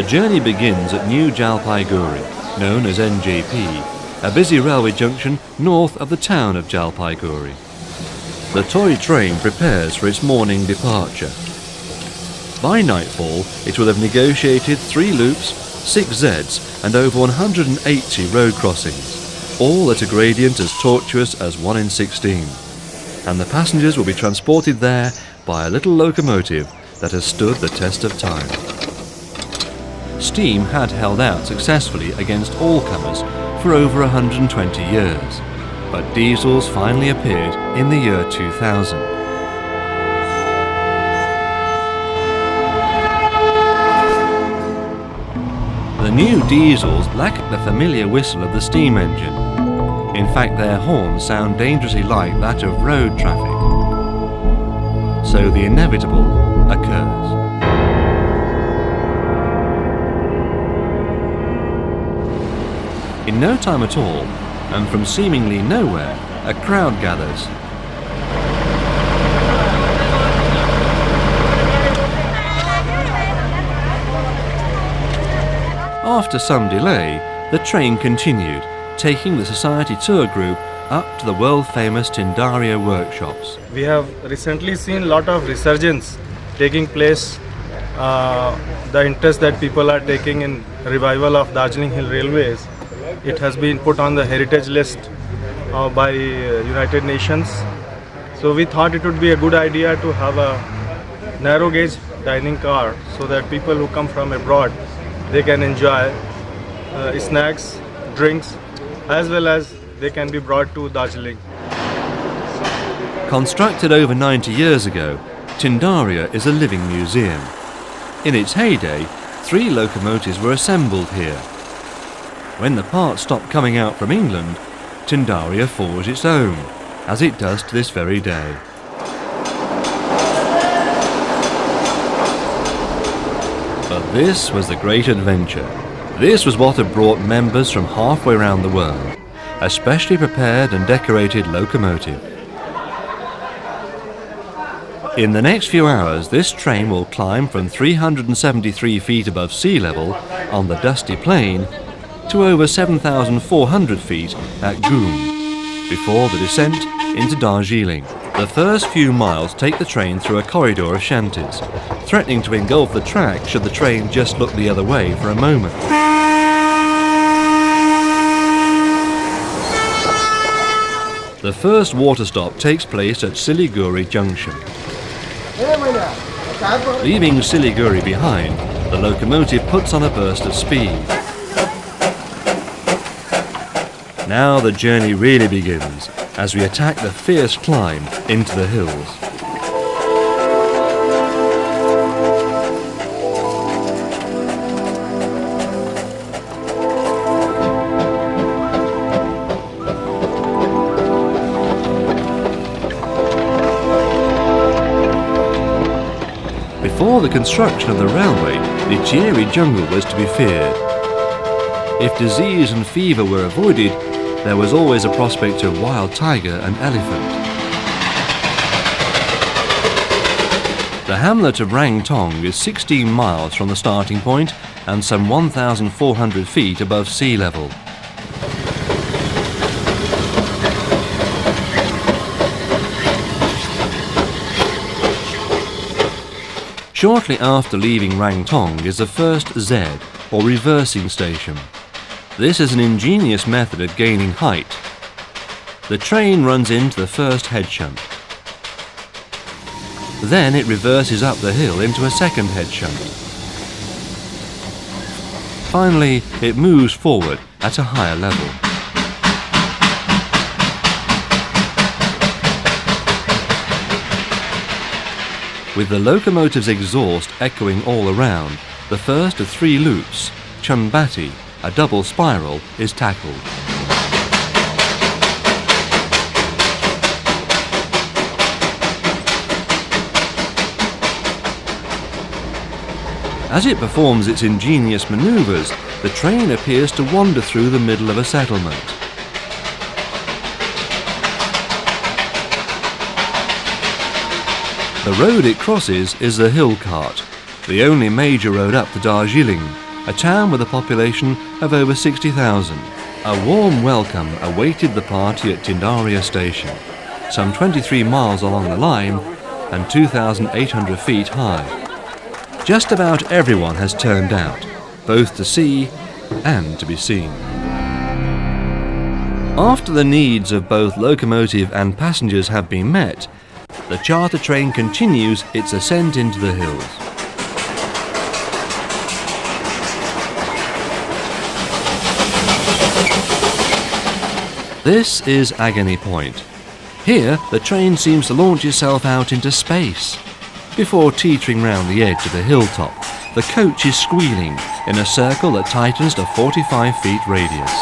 journey begins at New Jalpaiguri, known as NJP, a busy railway junction north of the town of Jalpaiguri. The toy train prepares for its morning departure. By nightfall, it will have negotiated 3 loops, 6 Zs and over 180 road crossings, all at a gradient as tortuous as 1 in 16. And the passengers will be transported there by a little locomotive that has stood the test of time. Steam had held out successfully against all comers for over 120 years, but diesels finally appeared in the year 2000. The new diesels lack the familiar whistle of the steam engine. In fact, their horns sound dangerously like that of road traffic. So the inevitable occurs. In no time at all, and from seemingly nowhere, a crowd gathers. After some delay, the train continued, taking the society tour group up to the world-famous Tindaria workshops. We have recently seen a lot of resurgence taking place. The interest that people are taking in revival of Darjeeling Hill Railways. It has been put on the heritage list by United Nations. So we thought it would be a good idea to have a narrow gauge dining car so that people who come from abroad, they can enjoy snacks, drinks, as well as they can be brought to Darjeeling. Constructed over 90 years ago, Tindaria is a living museum. In its heyday, 3 locomotives were assembled here. When the parts stopped coming out from England, Tindaria forged its own, as it does to this very day. But this was the great adventure. This was what had brought members from halfway around the world, a specially prepared and decorated locomotive. In the next few hours, this train will climb from 373 feet above sea level on the dusty plain to over 7,400 feet at Goom, before the descent into Darjeeling. The first few miles take the train through a corridor of shanties, threatening to engulf the track should the train just look the other way for a moment. The first water stop takes place at Siliguri Junction. Leaving Siliguri behind, the locomotive puts on a burst of speed. Now the journey really begins, as we attack the fierce climb into the hills. Before the construction of the railway, the cheery jungle was to be feared. If disease and fever were avoided, there was always a prospect of wild tiger and elephant. The hamlet of Rang Tong is 16 miles from the starting point and some 1,400 feet above sea level. Shortly after leaving Rang Tong is the first Z, or reversing station. This is an ingenious method of gaining height. The train runs into the first head shunt. Then it reverses up the hill into a second head shunt. Finally, it moves forward at a higher level. With the locomotive's exhaust echoing all around, the first of 3 loops, Chunbati, a double spiral, is tackled. As it performs its ingenious manoeuvres, the train appears to wander through the middle of a settlement. The road it crosses is the Hill Cart, the only major road up to Darjeeling, a town with a population of over 60,000. A warm welcome awaited the party at Tindaria station, some 23 miles along the line and 2,800 feet high. Just about everyone has turned out, both to see and to be seen. After the needs of both locomotive and passengers have been met, the charter train continues its ascent into the hills. This is Agony Point. Here, the train seems to launch itself out into space. Before teetering round the edge of the hilltop, the coach is squealing in a circle that tightens to 45 feet radius.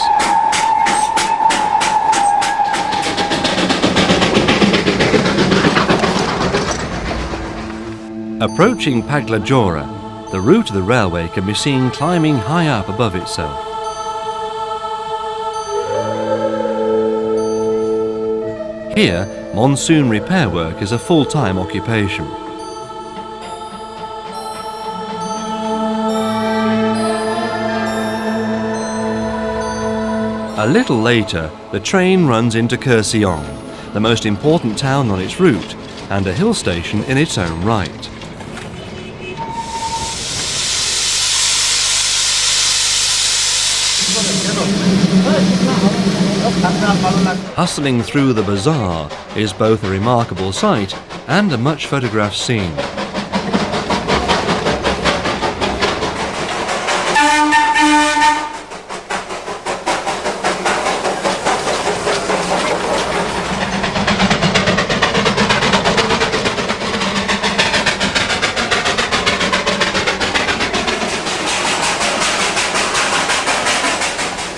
Approaching Paglajora, the route of the railway can be seen climbing high up above itself. Here, monsoon repair work is a full-time occupation. A little later, the train runs into Kurseong, the most important town on its route, and a hill station in its own right. Hustling through the bazaar is both a remarkable sight and a much photographed scene.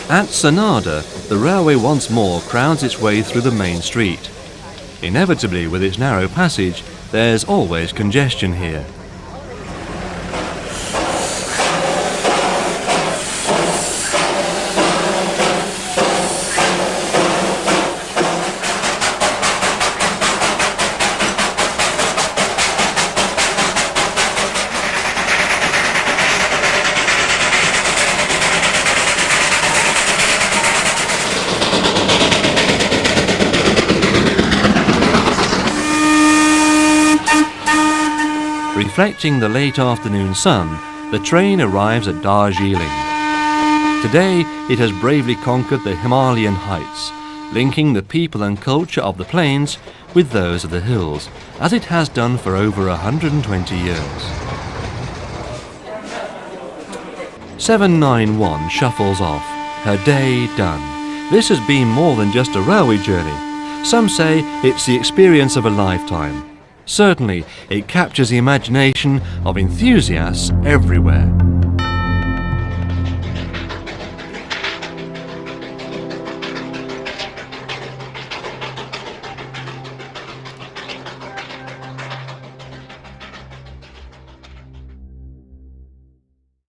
At Sanada, the railway once more crowds its way through the main street. Inevitably, with its narrow passage, there's always congestion here. Reflecting the late afternoon sun, the train arrives at Darjeeling. Today, it has bravely conquered the Himalayan heights, linking the people and culture of the plains with those of the hills, as it has done for over 120 years. 791 shuffles off, her day done. This has been more than just a railway journey. Some say it's the experience of a lifetime. Certainly, it captures the imagination of enthusiasts everywhere.